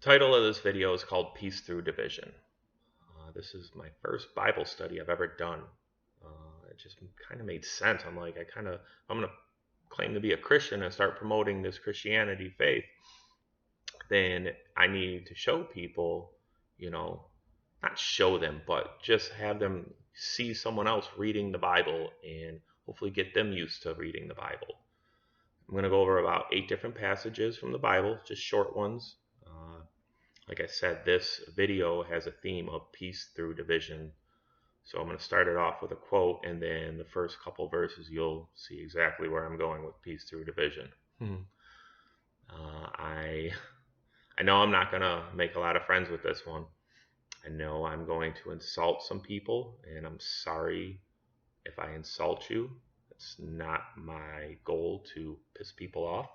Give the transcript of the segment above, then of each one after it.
Title of this video is called Peace Through Division. This is my first Bible study I've ever done. It just kind of made sense. I'm going to claim to be a Christian and start promoting this Christianity faith. Then I need to show people, not show them, but just have them see someone else reading the Bible and hopefully get them used to reading the Bible. I'm going to go over about 8 different passages from the Bible, just short ones. Like I said, this video has a theme of peace through division. So I'm going to start it off with a quote, and then the first couple verses you'll see exactly where I'm going with peace through division. I know I'm not going to make a lot of friends with this one. I know I'm going to insult some people, and I'm sorry if I insult you. It's not my goal to piss people off,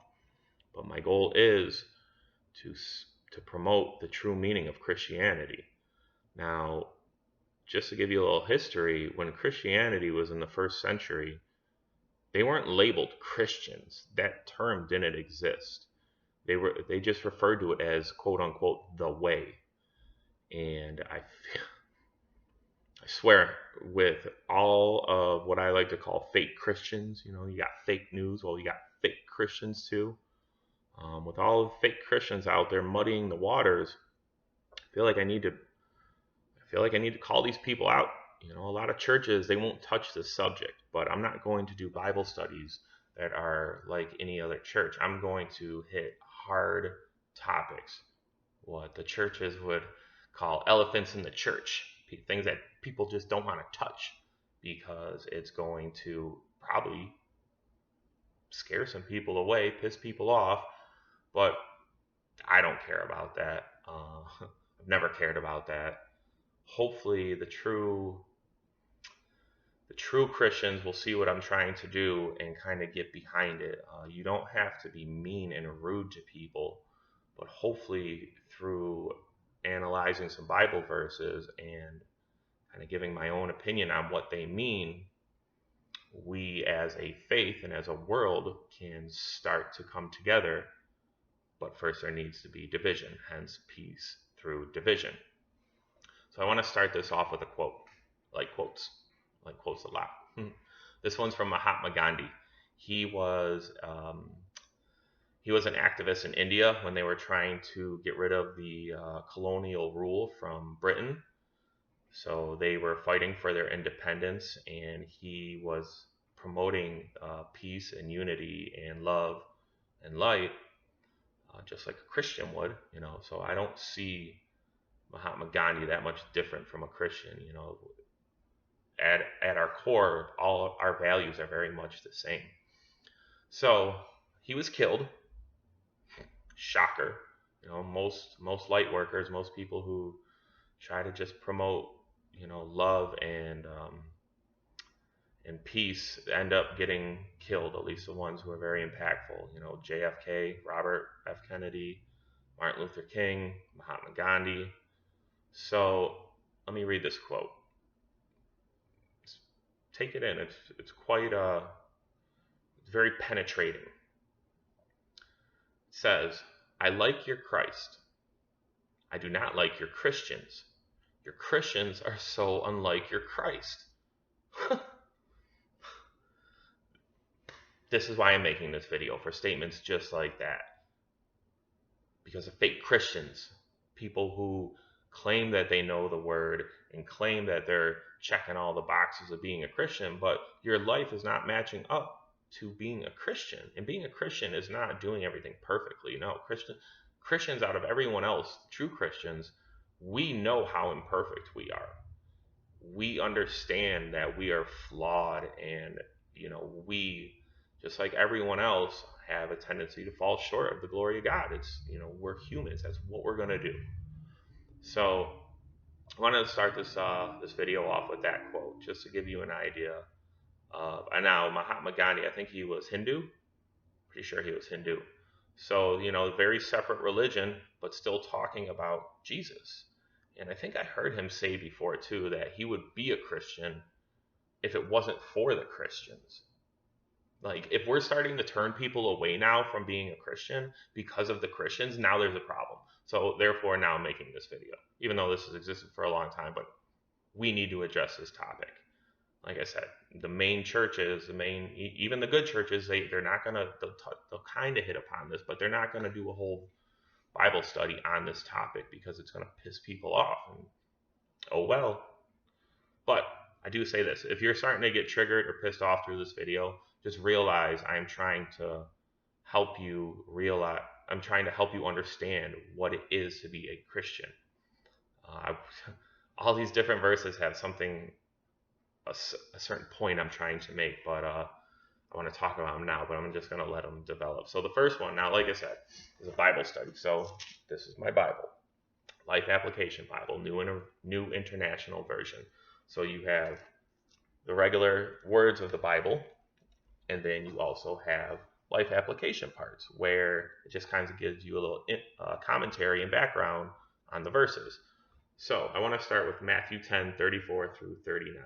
but my goal is to promote the true meaning of Christianity. Now, just to give you a little history, when Christianity was in the first century, they weren't labeled Christians. That term didn't exist. They just referred to it as quote unquote the way. And I swear, with all of what I like to call fake Christians, you got fake news, well, you got fake Christians too. With all the fake Christians out there muddying the waters, I feel like I need to call these people out. A lot of churches, they won't touch this subject, but I'm not going to do Bible studies that are like any other church. I'm going to hit hard topics, what the churches would call elephants in the church, things that people just don't want to touch because it's going to probably scare some people away, piss people off. But I don't care about that. I've never cared about that. Hopefully the true Christians will see what I'm trying to do and kind of get behind it. You don't have to be mean and rude to people, but hopefully through analyzing some Bible verses and kind of giving my own opinion on what they mean, we as a faith and as a world can start to come together. But first there needs to be division, hence peace through division. So I want to start this off with a quote. I like quotes a lot. This one's from Mahatma Gandhi. He was an activist in India when they were trying to get rid of the colonial rule from Britain. So they were fighting for their independence, and he was promoting peace and unity and love and light, just like a Christian would. So I don't see Mahatma Gandhi that much different from a Christian. At our core, all our values are very much the same. So he was killed. Shocker. Most light workers, most people who try to just promote, love and peace end up getting killed. At least the ones who are very impactful. JFK, Robert F. Kennedy, Martin Luther King, Mahatma Gandhi. So let me read this quote. Take it in. It's quite it's very penetrating. It says, "I like your Christ. I do not like your Christians. Your Christians are so unlike your Christ." This is why I'm making this video, for statements just like that. Because of fake Christians, people who claim that they know the word and claim that they're checking all the boxes of being a Christian, but your life is not matching up to being a Christian. And being a Christian is not doing everything perfectly. No, Christians out of everyone else, true Christians, we know how imperfect we are. We understand that we are flawed, and we, just like everyone else, have a tendency to fall short of the glory of God. It's, we're humans. That's what we're going to do. So I wanted to start this video off with that quote, just to give you an idea of, and now Mahatma Gandhi, I think he was Hindu. Pretty sure he was Hindu. So, very separate religion, but still talking about Jesus. And I think I heard him say before too that he would be a Christian if it wasn't for the Christians. Like, if we're starting to turn people away now from being a Christian because of the Christians, now there's a problem. So therefore, now I'm making this video, even though this has existed for a long time, but we need to address this topic. Like I said, the main churches, even the good churches, they're not gonna, they'll kind of hit upon this, but they're not gonna do a whole Bible study on this topic because it's gonna piss people off. And, oh well. But I do say this: if you're starting to get triggered or pissed off through this video, just realize I'm trying to help you realize. I'm trying to help you understand what it is to be a Christian. All these different verses have something, a certain point I'm trying to make, but I want to talk about them now, but I'm just going to let them develop. So the first one, now, like I said, is a Bible study. So this is my Bible, Life Application Bible, New International Version. So you have the regular words of the Bible, and then you also have life application parts where it just kind of gives you a little commentary and background on the verses. So I want to start with Matthew 10:34 through 39.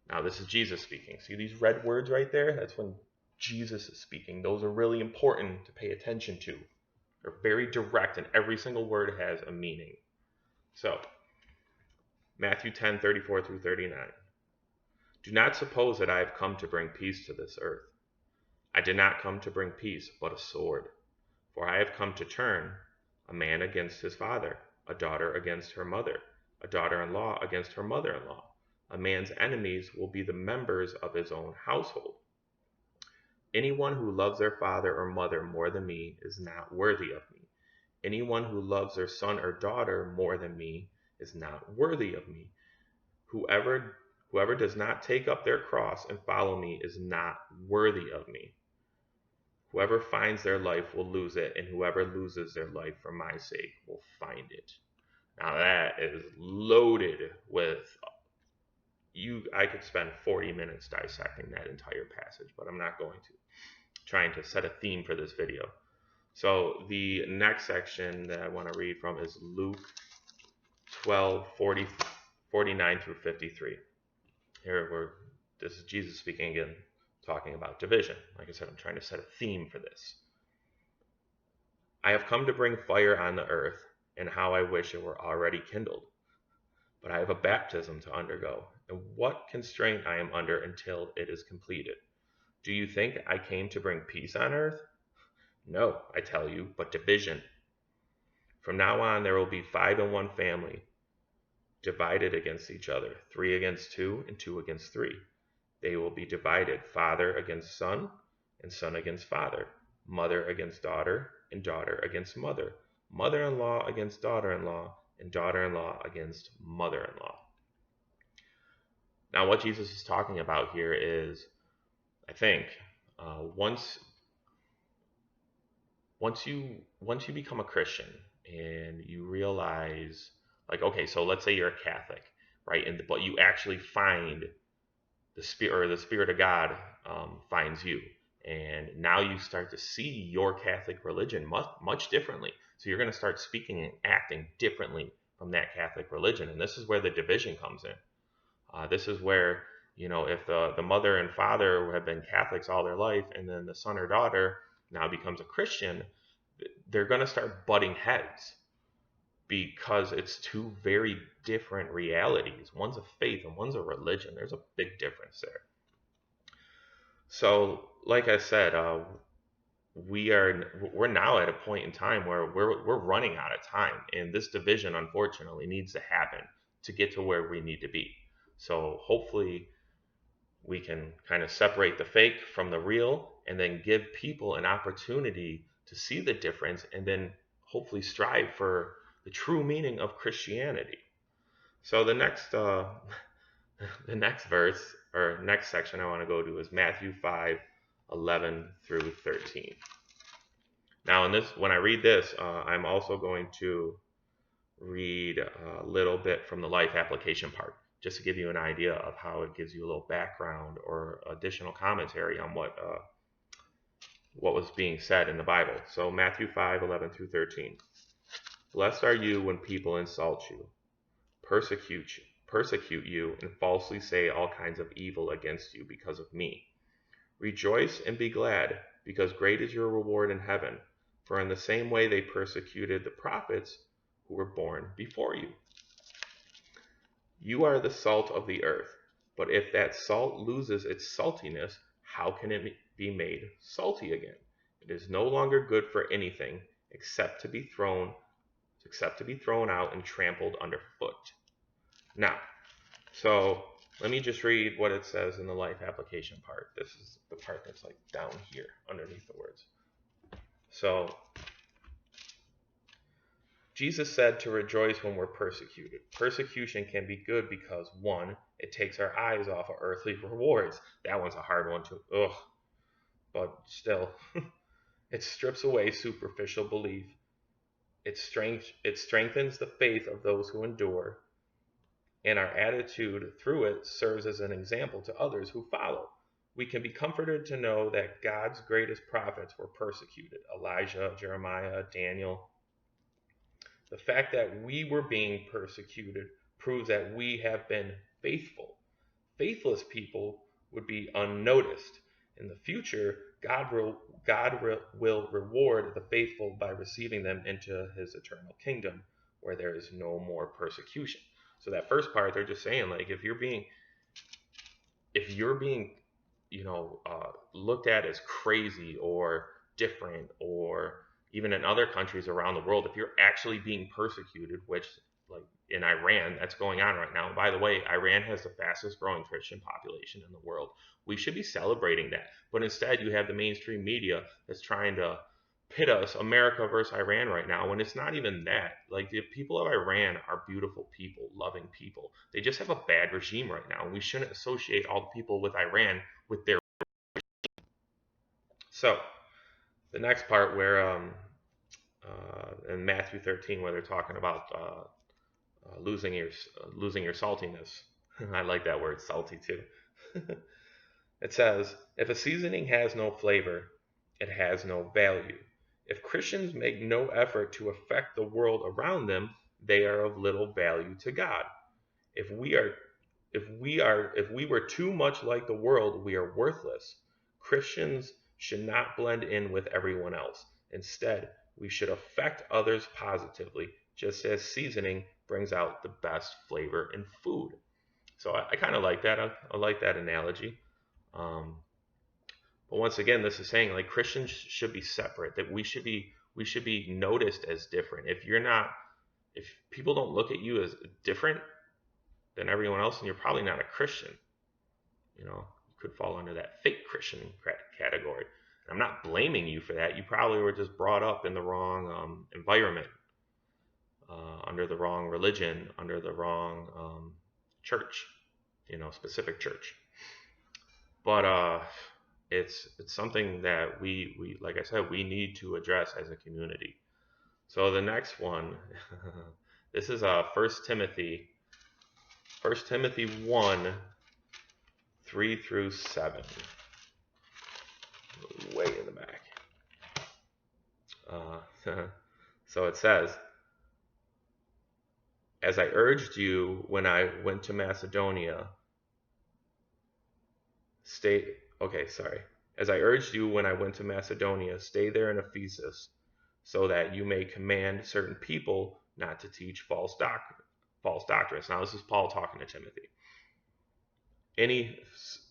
Now this is Jesus speaking. See these red words right there? That's when Jesus is speaking. Those are really important to pay attention to. They're very direct, and every single word has a meaning. So Matthew 10:34 through 39. Do not suppose that I have come to bring peace to this earth. I did not come to bring peace, but a sword. For I have come to turn a man against his father, a daughter against her mother, a daughter-in-law against her mother-in-law. A man's enemies will be the members of his own household. Anyone who loves their father or mother more than me is not worthy of me. Anyone who loves their son or daughter more than me is not worthy of me. Whoever does not take up their cross and follow me is not worthy of me. Whoever finds their life will lose it, and whoever loses their life for my sake will find it. Now that is loaded with I could spend 40 minutes dissecting that entire passage, but I'm not going to. Trying to set a theme for this video. So the next section that I want to read from is Luke 12:49 through 53. This is Jesus speaking again, talking about division. Like I said, I'm trying to set a theme for this. I have come to bring fire on the earth, and how I wish it were already kindled. But I have a baptism to undergo, and what constraint I am under until it is completed. Do you think I came to bring peace on earth? No, I tell you, but division. From now on there will be 5 in one family, divided against each other, 3 against 2, and 2 against 3. They will be divided, father against son, and son against father, mother against daughter, and daughter against mother, mother-in-law against daughter-in-law, and daughter-in-law against mother-in-law. Now what Jesus is talking about here is, I think, once you become a Christian and you realize, like, okay, so let's say you're a Catholic, right? But you actually find the Spirit of God finds you, and now you start to see your Catholic religion much differently. So you're going to start speaking and acting differently from that Catholic religion, and this is where the division comes in. This is where, if the mother and father have been Catholics all their life, and then the son or daughter now becomes a Christian, they're going to start butting heads because it's two very different realities. One's a faith and one's a religion. There's a big difference there. So, like I said, we're now at a point in time where we're running out of time, and this division, unfortunately, needs to happen to get to where we need to be. So hopefully we can kind of separate the fake from the real, and then give people an opportunity to see the difference, and then hopefully strive for the true meaning of Christianity. So the next verse, or next section I want to go to, is Matthew 5:11 through 13. Now when I read this, I'm also going to read a little bit from the life application part, just to give you an idea of how it gives you a little background or additional commentary on what was being said in the Bible. So Matthew 5:11 through 13. Blessed are you when people insult you, persecute you, and falsely say all kinds of evil against you because of me. Rejoice and be glad, because great is your reward in heaven. For in the same way they persecuted the prophets who were born before you. You are the salt of the earth, but if that salt loses its saltiness, how can it be made salty again? It is no longer good for anything except to be thrown out and trampled underfoot. Now, so let me just read what it says in the life application part. This is the part that's like down here underneath the words. So Jesus said to rejoice when we're persecuted. Persecution can be good because, one, it takes our eyes off of earthly rewards. That one's a hard one to, but still, it strips away superficial belief. It strengthens the faith of those who endure, and our attitude through it serves as an example to others who follow. We can be comforted to know that God's greatest prophets were persecuted. Elijah, Jeremiah, Daniel. The fact that we were being persecuted proves that we have been faithful. Faithless people would be unnoticed. In the future, God will reward the faithful by receiving them into his eternal kingdom, where there is no more persecution. So that first part, they're just saying, like, if you're being looked at as crazy or different, or even in other countries around the world, if you're actually being persecuted, which, like in Iran, that's going on right now. By the way, Iran has the fastest growing Christian population in the world. We should be celebrating that. But instead, you have the mainstream media that's trying to pit us, America versus Iran right now, when it's not even that. Like, the people of Iran are beautiful people, loving people. They just have a bad regime right now. We shouldn't associate all the people with Iran with their. So, the next part where in Matthew 13, where they're talking about losing your saltiness. I like that word, salty, too. It says, if a seasoning has no flavor, it has no value. If Christians make no effort to affect the world around them, they are of little value to God. If we were too much like the world, we are worthless. Christians should not blend in with everyone else. Instead, we should affect others positively, just as seasoning brings out the best flavor in food. So I kind of like that. I like that analogy. But once again, this is saying, like, Christians should be separate. That we should be noticed as different. If people don't look at you as different than everyone else, then you're probably not a Christian. You could fall under that fake Christian category. And I'm not blaming you for that. You probably were just brought up in the wrong environment, under the wrong religion, under the wrong church, specific church. But it's something that we like I said, we need to address as a community. So the next one, this is 1 Timothy 1, 3 through 7. Way in the back. So it says, as I urged you when I went to Macedonia, As I urged you when I went to Macedonia, stay there in Ephesus, so that you may command certain people not to teach false doctrines. Now, this is Paul talking to Timothy.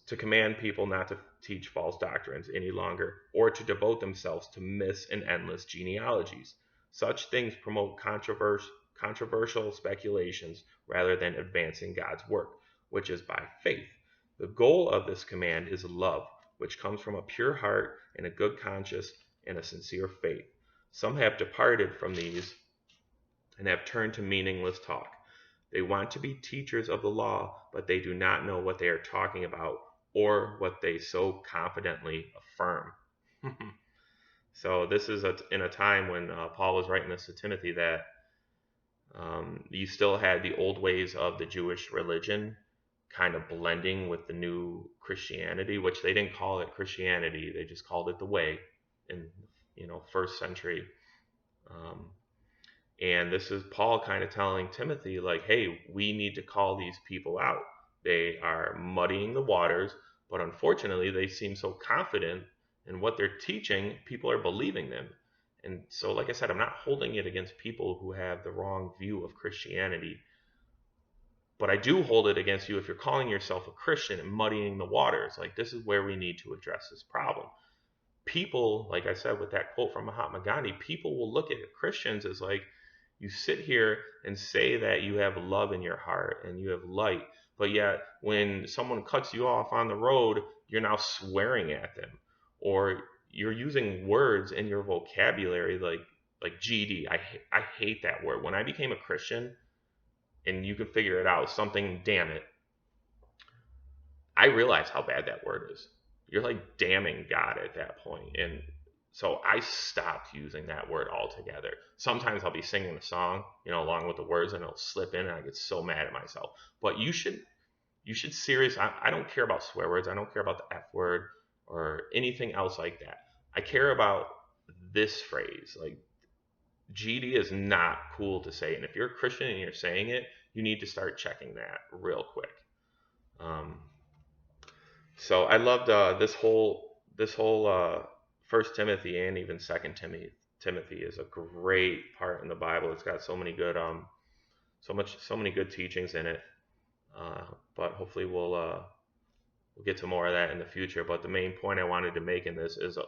To command people not to teach false doctrines any longer, or to devote themselves to myths and endless genealogies. Such things promote controversial speculations rather than advancing God's work, which is by faith. The goal of this command is love, which comes from a pure heart and a good conscience and a sincere faith. Some have departed from these and have turned to meaningless talk. They want to be teachers of the law, but they do not know what they are talking about or what they so confidently affirm. So this is in a time when Paul was writing this to Timothy, that you still had the old ways of the Jewish religion kind of blending with the new Christianity, which they didn't call it Christianity, they just called it the way in first century. And this is Paul kind of telling Timothy, like, hey, we need to call these people out. They are muddying the waters. But unfortunately, they seem so confident in what they're teaching, people are believing them. And so, like I said, I'm not holding it against people who have the wrong view of Christianity, but I do hold it against you if you're calling yourself a Christian and muddying the waters. Like, this is where we need to address this problem. People, like I said with that quote from Mahatma Gandhi, people will look at Christians as like, you sit here and say that you have love in your heart and you have light, but yet when someone cuts you off on the road, you're now swearing at them, or you're using words in your vocabulary like GD. I hate that word. When I became a Christian, and you can figure it out, something, damn it, I realize how bad that word is. You're like damning God at that point. And so I stopped using that word altogether. Sometimes I'll be singing a song, along with the words, and it'll slip in, and I get so mad at myself. But you should seriously, I don't care about swear words. I don't care about the F word or anything else like that. I care about this phrase. Like, GD is not cool to say. And if you're a Christian and you're saying it, you need to start checking that real quick. So I loved this whole First Timothy, and even Second Timothy is a great part in the Bible. It's got so many good so many good teachings in it. But hopefully we'll get to more of that in the future. But the main point I wanted to make in this is,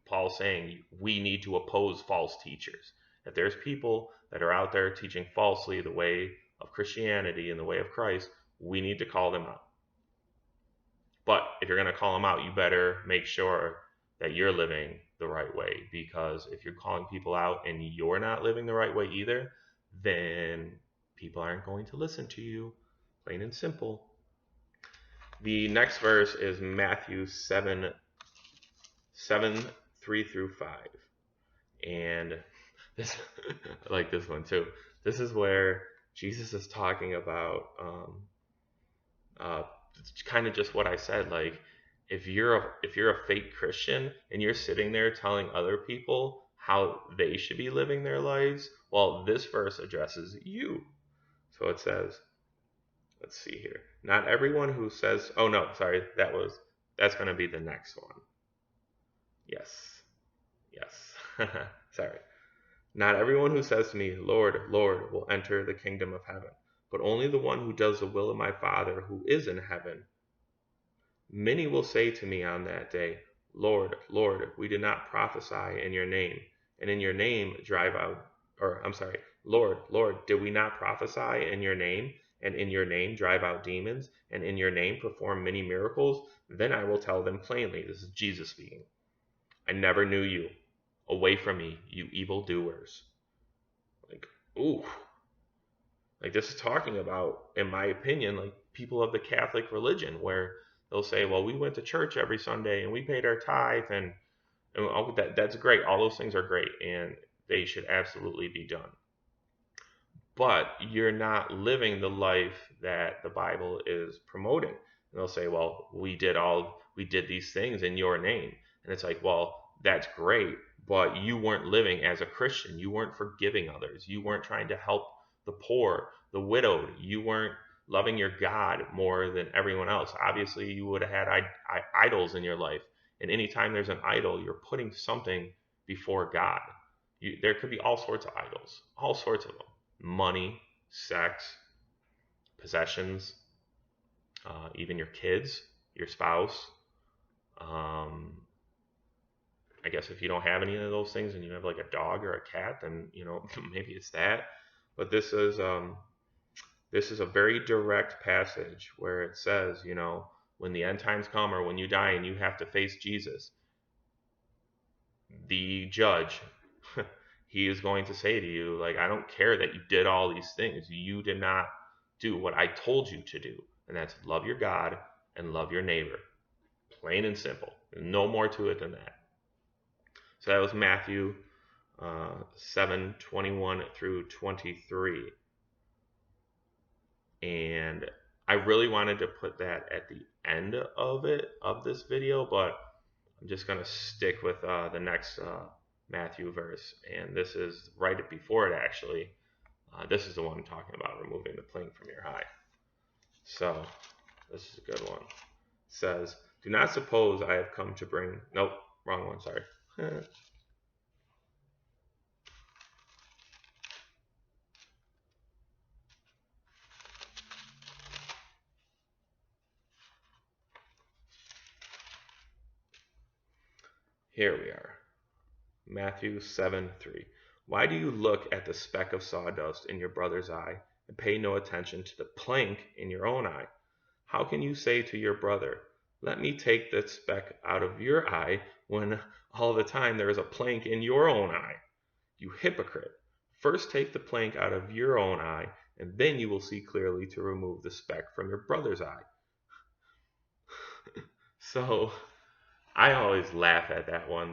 Paul saying we need to oppose false teachers. If there's people that are out there teaching falsely the way of Christianity and the way of Christ, we need to call them out. But if you're going to call them out, you better make sure that you're living the right way, because if you're calling people out and you're not living the right way either, then people aren't going to listen to you, plain and simple. The next verse is Matthew 7, 3 through 5. And this, I like this one too. This is where Jesus is talking about kind of just what I said. Like, if you're a fake Christian and you're sitting there telling other people how they should be living their lives, well, this verse addresses you. So it says, let's see here. Not everyone who says, oh no, sorry, that's going to be the next one. Yes. Sorry. Not everyone who says to me, Lord, Lord, will enter the kingdom of heaven, but only the one who does the will of my Father who is in heaven. Many will say to me on that day, Lord, Lord, we did not prophesy in your name, and in your name Lord, Lord, did we not prophesy in your name, and in your name drive out demons, and in your name perform many miracles? Then I will tell them plainly, this is Jesus speaking, I never knew you. Away from me, you evildoers. Like, ooh. Like, this is talking about, in my opinion, like people of the Catholic religion, where they'll say, well, we went to church every Sunday and we paid our tithe, and that's great. All those things are great, and they should absolutely be done. But you're not living the life that the Bible is promoting. And they'll say, well, we did these things in your name. And it's like, well, that's great, but you weren't living as a Christian. You weren't forgiving others. You weren't trying to help the poor, the widowed. You weren't loving your God more than everyone else. Obviously, you would have had idols in your life. And anytime there's an idol, you're putting something before God. There could be all sorts of idols, all sorts of them. Money, sex, possessions, even your kids, your spouse. I guess if you don't have any of those things and you have like a dog or a cat, then maybe it's that. But this is a very direct passage where it says, when the end times come, or when you die and you have to face Jesus, the judge, he is going to say to you, like, I don't care that you did all these things. You did not do what I told you to do, and that's love your God and love your neighbor. Plain and simple. No more to it than that. So that was Matthew 7:21 through 23. And I really wanted to put that at the end of this video, but I'm just going to stick with the next Matthew verse. And this is right before it, actually. This is the one talking about removing the pling from your eye. So this is a good one. says, "Do not suppose I have come to bring." Nope, wrong one. Sorry. Here we are. Matthew 7:3. Why do you look at the speck of sawdust in your brother's eye and pay no attention to the plank in your own eye? How can you say to your brother, "Let me take that speck out of your eye," when all the time there is a plank in your own eye? You hypocrite! First take the plank out of your own eye, and then you will see clearly to remove the speck from your brother's eye. So I always laugh at that one,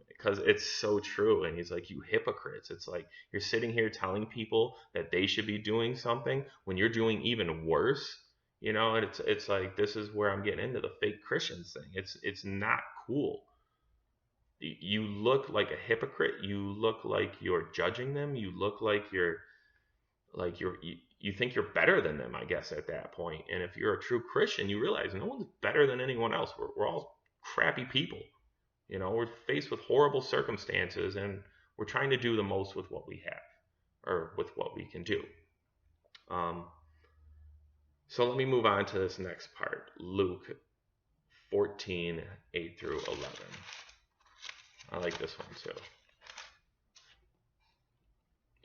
because it's so true. And he's like, "You hypocrites!" It's like you're sitting here telling people that they should be doing something when you're doing even worse. And it's like, this is where I'm getting into the fake Christians thing. It's not cool. You look like a hypocrite. You look like you're judging them. You look like you think you're better than them, I guess, at that point. And if you're a true Christian, you realize no one's better than anyone else. We're all crappy people. We're faced with horrible circumstances, and we're trying to do the most with what we have, or with what we can do. So let me move on to this next part. Luke 14:8 through 11. I like this one too.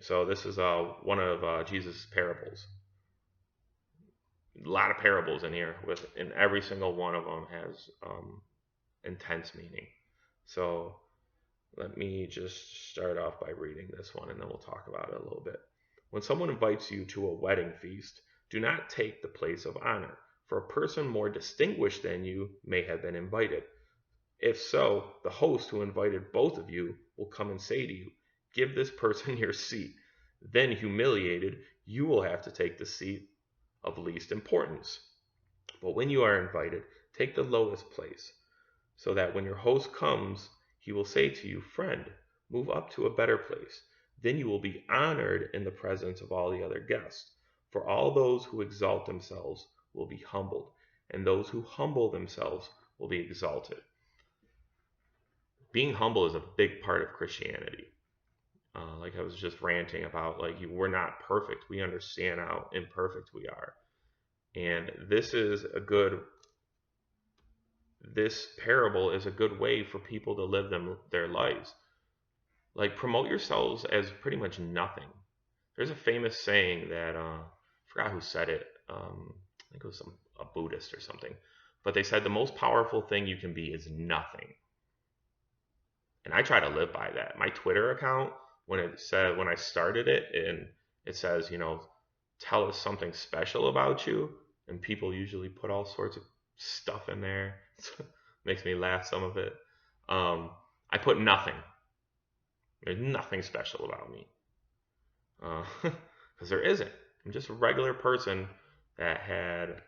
So this is one of Jesus' parables. A lot of parables in here, and every single one of them has intense meaning. So let me just start off by reading this one, and then we'll talk about it a little bit. When someone invites you to a wedding feast, do not take the place of honor, for a person more distinguished than you may have been invited. If so, the host who invited both of you will come and say to you, "Give this person your seat." Then, humiliated, you will have to take the seat of least importance. But when you are invited, take the lowest place, so that when your host comes, he will say to you, "Friend, move up to a better place." Then you will be honored in the presence of all the other guests. For all those who exalt themselves will be humbled, and those who humble themselves will be exalted. Being humble is a big part of Christianity. Like I was just ranting about, like, we're not perfect. We understand how imperfect we are. And this parable is a good way for people to live their lives. Like, promote yourselves as pretty much nothing. There's a famous saying that I forgot who said it. I think it was a Buddhist or something. But they said the most powerful thing you can be is nothing. And I try to live by that. My Twitter account, when I started it, and it says, tell us something special about you, and people usually put all sorts of stuff in there. Makes me laugh, some of it. I put nothing. There's nothing special about me, because there isn't. I'm just a regular person that had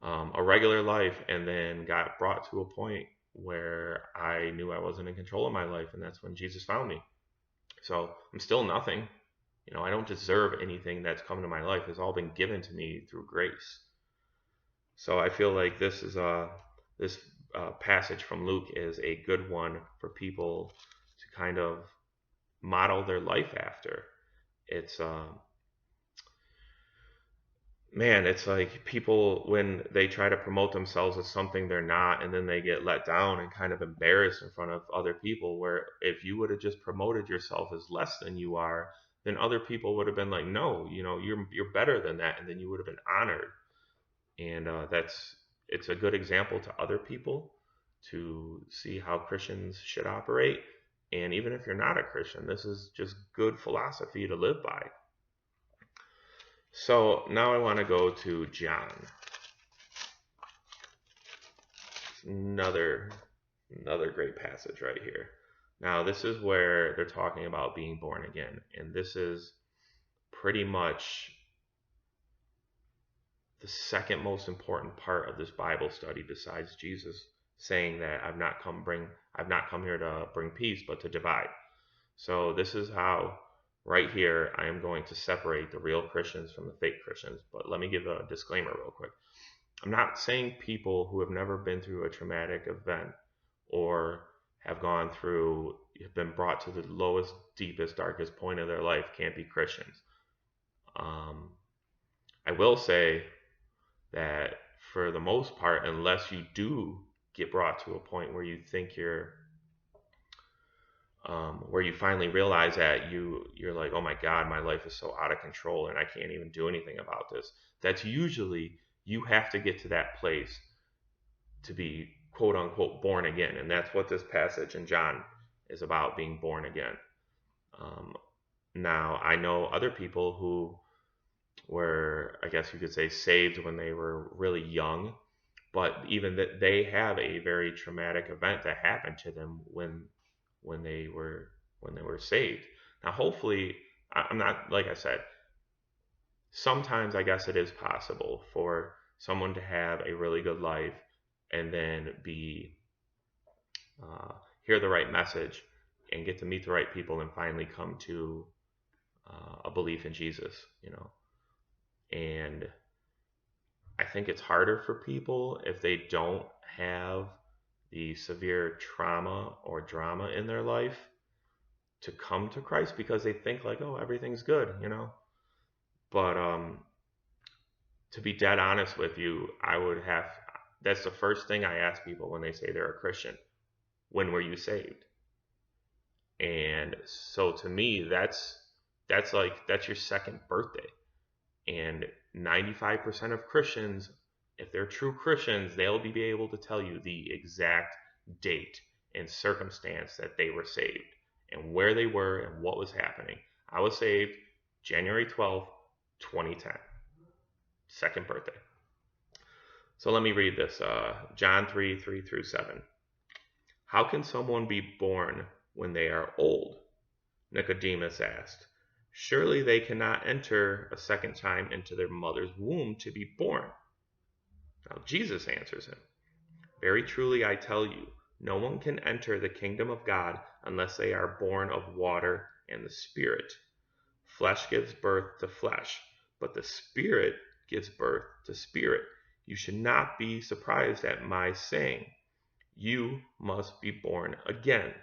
a regular life, and then got brought to a point where I knew I wasn't in control of my life, and that's when Jesus found me. So I'm still nothing. I don't deserve anything that's come to my life. It's all been given to me through grace. So I feel like this passage from Luke is a good one for people to kind of model their life after. It's it's like people, when they try to promote themselves as something they're not, and then they get let down and kind of embarrassed in front of other people, where if you would have just promoted yourself as less than you are, then other people would have been like, "No, you're better than that," and then you would have been honored. And it's a good example to other people to see how Christians should operate. And even if you're not a Christian, this is just good philosophy to live by. So now I want to go to John. Another great passage right here. Now this is where they're talking about being born again, and this is pretty much the second most important part of this Bible study, besides Jesus saying that I've not come here to bring peace, but to divide. So this is how, right here, I am going to separate the real Christians from the fake Christians. But let me give a disclaimer real quick. I'm not saying people who have never been through a traumatic event or have been brought to the lowest, deepest, darkest point of their life can't be Christians. Um, I will say that for the most part, unless you do get brought to a point where you think where you finally realize that you're like, oh my God, my life is so out of control and I can't even do anything about this. That's usually you have to get to that place to be quote unquote born again, and that's what this passage in John is about, being born again. Um, Now I know other people who were, I guess you could say, saved when they were really young, but even that they have a very traumatic event that happened to them when they were saved. Now, hopefully, I'm not, like I said, sometimes I guess it is possible for someone to have a really good life and then be uh, hear the right message and get to meet the right people and finally come to a belief in Jesus, you know. And I think it's harder for people if they don't have the severe trauma or drama in their life to come to Christ because they think like, oh, everything's good, you know. But to be dead honest with you, that's the first thing I ask people when they say they're a Christian. When were you saved? And so to me, that's your second birthday. And 95% of Christians, if they're true Christians, they'll be able to tell you the exact date and circumstance that they were saved and where they were and what was happening. I was saved January 12th, 2010, second birthday. So let me read this John 3 3 through 7. How can someone be born when they are old? Nicodemus asked. Surely they cannot enter a second time into their mother's womb to be born. Now Jesus answers him. Very truly I tell you, no one can enter the kingdom of God unless they are born of water and the Spirit. Flesh gives birth to flesh, but the Spirit gives birth to spirit. You should not be surprised at my saying, you must be born again.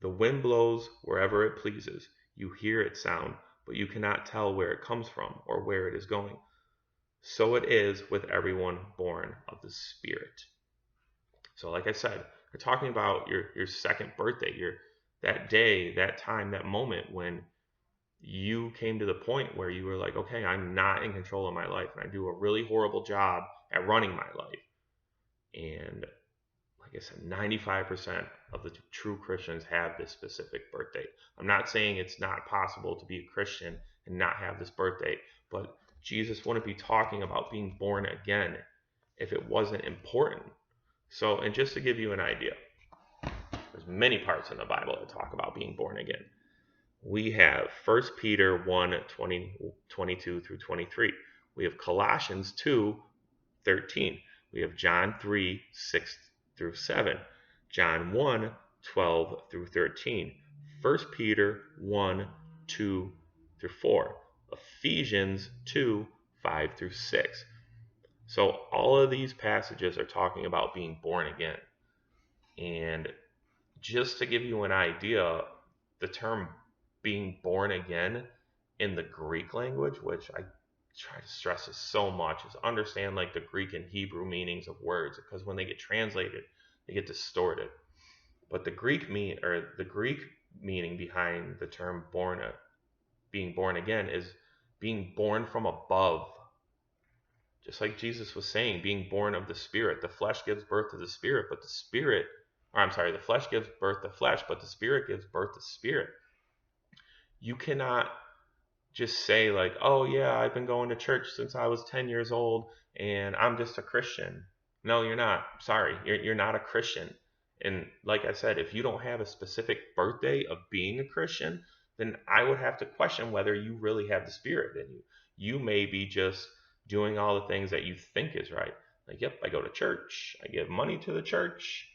The wind blows wherever it pleases. You hear its sound, but you cannot tell where it comes from or where it is going. So it is with everyone born of the Spirit. So like I said, we're talking about your second birthday, that day, that time, that moment when you came to the point where you were like, okay, I'm not in control of my life and I do a really horrible job at running my life. And like I said, 95% of the true Christians have this specific birthday. I'm not saying it's not possible to be a Christian and not have this birthday, but Jesus wouldn't be talking about being born again if it wasn't important. So, and just to give you an idea, there's many parts in the Bible that talk about being born again. We have 1 Peter 1, 22 through 23. We have Colossians 2, 13. We have John 3, 6 through 7. John 1, 12 through 13. 1 Peter 1, 2 through 4. Ephesians 2, 5 through 6. So all of these passages are talking about being born again. And just to give you an idea, the term being born again in the Greek language, which I try to stress this so much, is understand like the Greek and Hebrew meanings of words, because when they get translated, they get distorted. But the Greek meaning behind the term being born again is being born from above. Just like Jesus was saying, being born of the Spirit. The flesh gives birth to the Spirit, but the flesh gives birth to flesh, but the Spirit gives birth to spirit. You cannot just say like, oh yeah, I've been going to church since I was 10 years old and I'm just a Christian. No, you're not. Sorry, you're not a Christian. And like I said, if you don't have a specific birthday of being a Christian, then I would have to question whether you really have the Spirit in you. You may be just doing all the things that you think is right. Like, yep, I go to church, I give money to the church,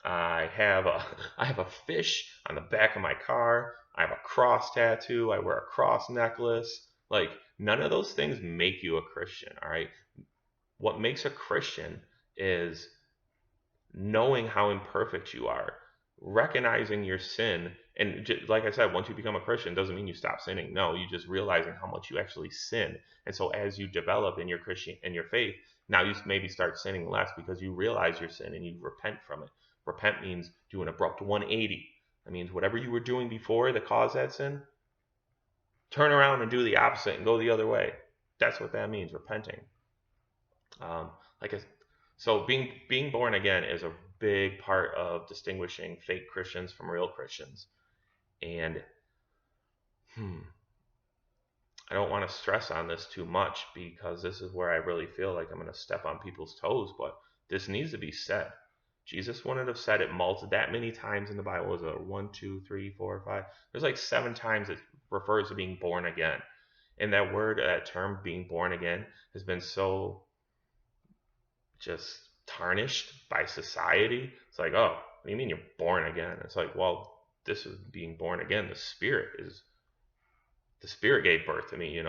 I have a fish on the back of my car, I have a cross tattoo, I wear a cross necklace. Like, none of those things make you a Christian, all right? What makes a Christian is knowing how imperfect you are, recognizing your sin. And like I said, once you become a Christian, doesn't mean you stop sinning. No, you just realizing how much you actually sin. And so as you develop in your faith, now you maybe start sinning less because you realize your sin and you repent from it. Repent means do an abrupt 180. That means whatever you were doing before that caused that sin, turn around and do the opposite and go the other way. That's what that means, repenting. Um, like I, so being born again is a big part of distinguishing fake Christians from real Christians. And I don't want to stress on this too much because this is where I really feel like I'm going to step on people's toes, but this needs to be said. Jesus wouldn't have said it that many times in the Bible. Was it 1, 2, 3, 4, 5? There's like 7 times it refers to being born again. And that word, that term, being born again, has been so just tarnished by society. It's like, oh, what do you mean you're born again? It's like, well, this is being born again. The Spirit gave birth to me.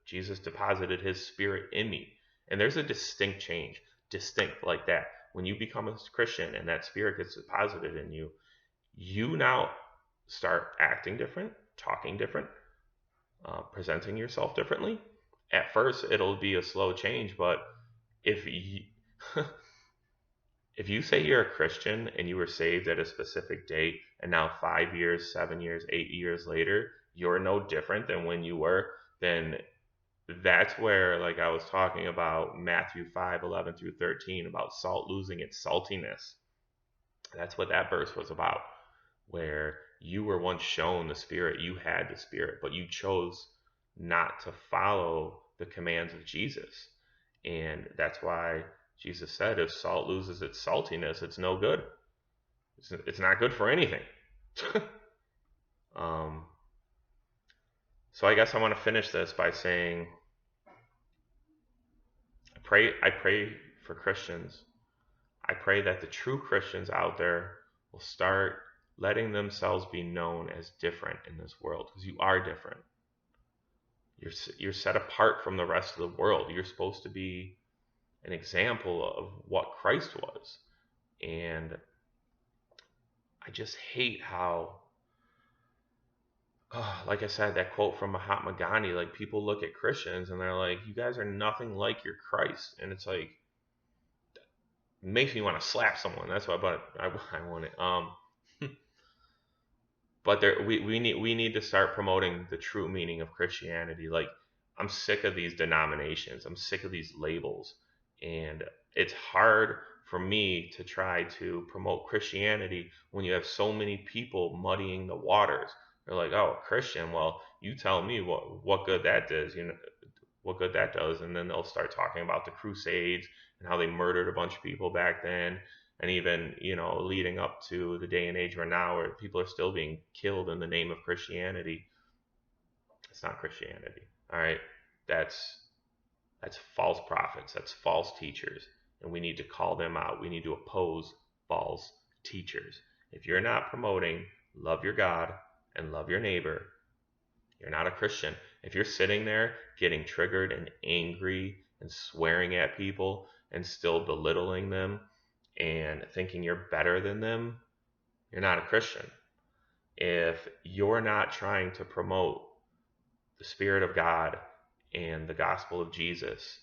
Jesus deposited His Spirit in me, and there's a distinct change, distinct like that. When you become a Christian and that Spirit gets deposited in you, you now start acting different, talking different, presenting yourself differently. At first, it'll be a slow change, but if you if you say you're a Christian and you were saved at a specific date, and now 5 years, 7 years, 8 years later, you're no different than when you were, then that's where, like I was talking about Matthew 5:11 through 13, about salt losing its saltiness. That's what that verse was about, where you were once shown the Spirit, you had the Spirit, but you chose not to follow the commands of Jesus. And that's why Jesus said, if salt loses its saltiness, it's no good. It's not good for anything. So I guess I want to finish this by saying, I pray for Christians. I pray that the true Christians out there will start letting themselves be known as different in this world, because you are different. You're set apart from the rest of the world. You're supposed to be an example of what Christ was. And I just hate how, like I said, that quote from Mahatma Gandhi, like people look at Christians and they're like, you guys are nothing like your Christ. And it's like, it makes me want to slap someone. That's why I want it. But we need to start promoting the true meaning of Christianity. Like, I'm sick of these denominations. I'm sick of these labels. And it's hard for me to try to promote Christianity when you have so many people muddying the waters. They're like, oh, Christian, well, you tell me what good that does, what good that does. And then they'll start talking about the Crusades and how they murdered a bunch of people back then. And even, leading up to the day and age we're now, where people are still being killed in the name of Christianity. It's not Christianity. All right. That's false prophets. That's false teachers. And we need to call them out. We need to oppose false teachers. If you're not promoting love your God and love your neighbor, you're not a Christian. If you're sitting there getting triggered and angry and swearing at people and still belittling them and thinking you're better than them, you're not a Christian. If you're not trying to promote the Spirit of God and the gospel of Jesus,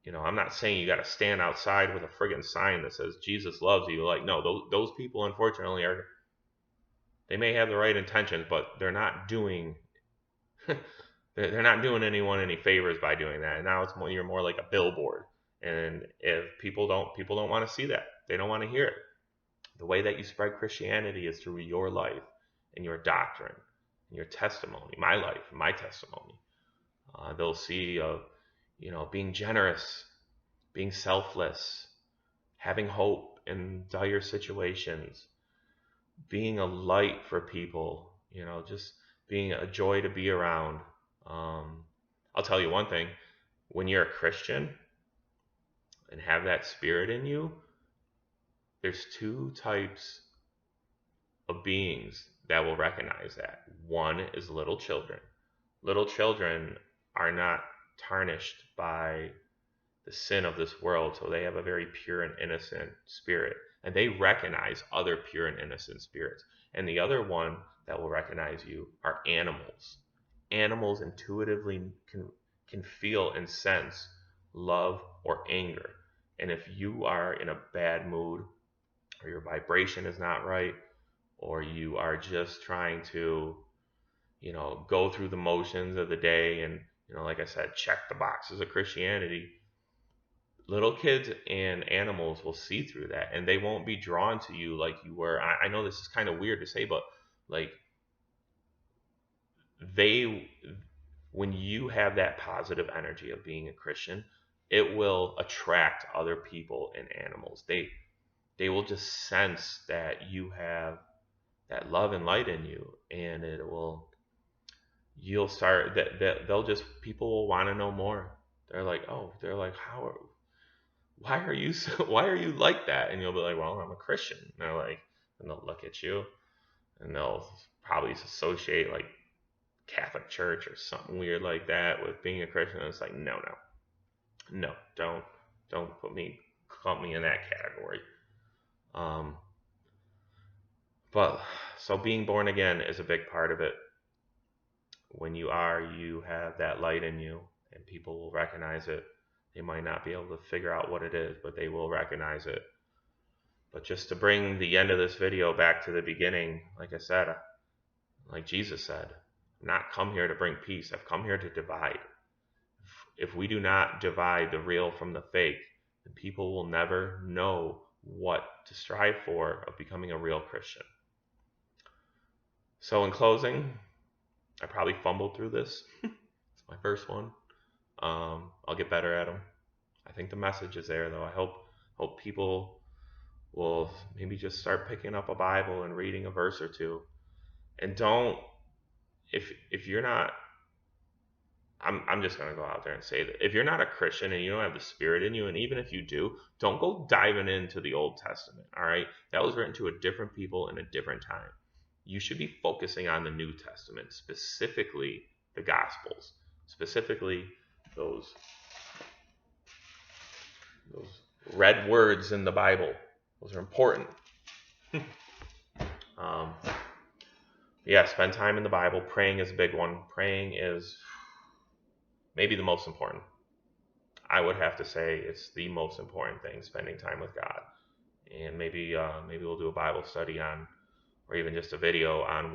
I'm not saying you got to stand outside with a friggin' sign that says Jesus loves you. Like, no, those people, unfortunately, they may have the right intentions, but they're not doing they're not doing anyone any favors by doing that. And now you're more like a billboard. And if people don't want to see that, they don't want to hear it. The way that you spread Christianity is through your life and your doctrine and your testimony. My life, my testimony. They'll see being generous, being selfless, having hope in dire situations, being a light for people, just being a joy to be around. I'll tell you one thing, when you're a Christian and have that Spirit in you, there's 2 types of beings that will recognize that. One is little children. Little children are not tarnished by the sin of this world, so they have a very pure and innocent spirit, and they recognize other pure and innocent spirits. And the other one that will recognize you are animals. Animals intuitively can feel and sense love or anger. And if you are in a bad mood, or your vibration is not right, or you are just trying to, go through the motions of the day and, like I said, check the boxes of Christianity, little kids and animals will see through that, and they won't be drawn to you like you were. I know this is kind of weird to say, but like they, when you have that positive energy of being a Christian, it will attract other people and animals. They will just sense that you have that love and light in you, and you'll start that they'll just, people will want to know more. They're like, why are you so, why are you like that? And you'll be like, well, I'm a Christian. And they're like, and they'll look at you, and they'll probably associate like Catholic Church or something weird like that with being a Christian. And it's like, no, don't clump me in that category. But so being born again is a big part of it. When you have that light in you, and people will recognize it. They might not be able to figure out what it is, but they will recognize it. But just to bring the end of this video back to the beginning, like I said, like Jesus said, I've not come here to bring peace. I've come here to divide. If we do not divide the real from the fake, then people will never know what to strive for of becoming a real Christian. So in closing, I probably fumbled through this. It's my first one. I'll get better at them. I think the message is there, though. I hope people will maybe just start picking up a Bible and reading a verse or two. And don't, if you're not, I'm just going to go out there and say that if you're not a Christian and you don't have the Spirit in you, and even if you do, don't go diving into the Old Testament, all right? That was written to a different people in a different time. You should be focusing on the New Testament, specifically the Gospels, specifically those red words in the Bible. Those are important. Spend time in the Bible. Praying is a big one. Praying is maybe the most important. I would have to say it's the most important thing, spending time with God. And maybe we'll do a Bible study on, or even just a video on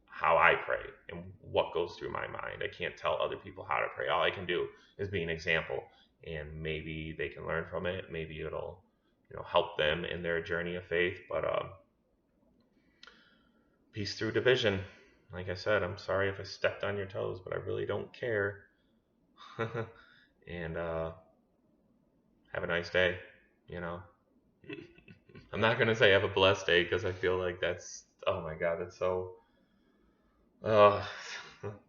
how I pray and what goes through my mind. I can't tell other people how to pray. All I can do is be an example, and maybe they can learn from it. Maybe it'll help them in their journey of faith. But peace through division. Like I said, I'm sorry if I stepped on your toes, but I really don't care. And have a nice day. I'm not gonna say have a blessed day, because I feel like that's, oh my God, that's so, oh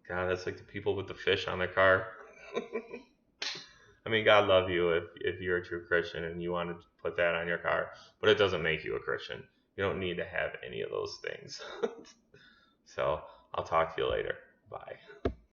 God, that's like the people with the fish on their car. I mean, God love you if you're a true Christian and you want to put that on your car, but it doesn't make you a Christian. You don't need to have any of those things. So I'll talk to you later. Bye.